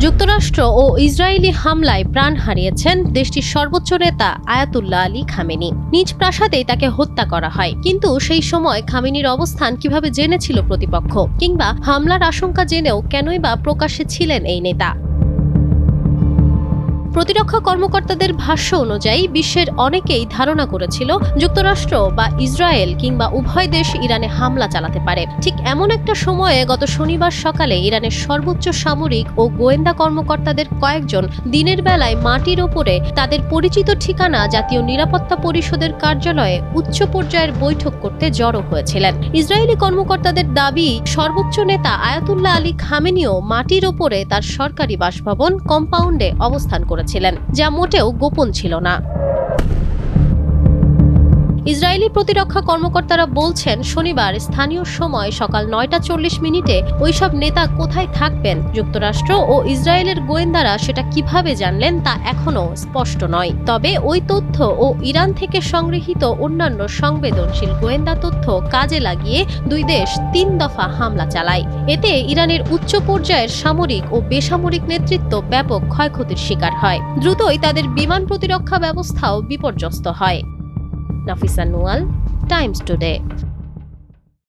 যুক্তরাষ্ট্র ও ইসরায়েলি হামলায় প্রাণ হারিয়েছেন দেশটির সর্বোচ্চ নেতা আয়াতুল্লাহ আলী খামেনি। নিজ প্রাসাদেই তাকে হত্যা করা হয়। কিন্তু সেই সময় খামেনির অবস্থান কিভাবে জেনেছিল প্রতিপক্ষ, কিংবা হামলার আশঙ্কা জেনেও কেনই বা প্রকাশ্যে ছিলেন এই নেতা? প্রতিরক্ষা কর্মকর্তাদের ভাষ্য অনুযায়ী বিশ্বের অনেকেই ধারণা করেছিল যুক্তরাষ্ট্র বা ইসরায়েল কিংবা উভয় দেশ ইরানে হামলা চালাতে পারে। ঠিক এমন একটা সময়ে গত শনিবার সকালে ইরানের সর্বোচ্চ সামরিক ও গোয়েন্দা কর্মকর্তাদের কয়েকজন দিনের বেলায় মাটির ওপরে তাদের পরিচিত ঠিকানা জাতীয় নিরাপত্তা পরিষদের কার্যালয়ে উচ্চ পর্যায়ের বৈঠক করতে জড়ো হয়েছিলেন। ইসরায়েলি কর্মকর্তাদের দাবি, সর্বোচ্চ নেতা আয়াতুল্লাহ আলী খামেনিও মাটির ওপরে তার সরকারি বাসভবন কম্পাউন্ডে অবস্থান করেছিলেন, যা মোটেও গোপন ছিল না। ইসরায়েলি প্রতিরক্ষা কর্মকর্তারা বলছেন, শনিবার স্থানীয় সময় সকাল 9:40 ওইসব নেতা কোথায় থাকবেন যুক্তরাষ্ট্র ও ইসরায়েলের গোয়েন্দারা সেটা কিভাবে জানলেন তা এখনও স্পষ্ট নয়। তবে ওই তথ্য ও ইরান থেকে সংগৃহীত অন্যান্য সংবেদনশীল গোয়েন্দা তথ্য কাজে লাগিয়ে দুই দেশ 3 দফা হামলা চালায়। এতে ইরানের উচ্চ পর্যায়ের সামরিক ও বেসামরিক নেতৃত্ব ব্যাপক ক্ষয়ক্ষতির শিকার হয়। দ্রুতই তাদের বিমান প্রতিরক্ষা ব্যবস্থাও বিপর্যস্ত হয়। Nafisa Nuyal, Times today.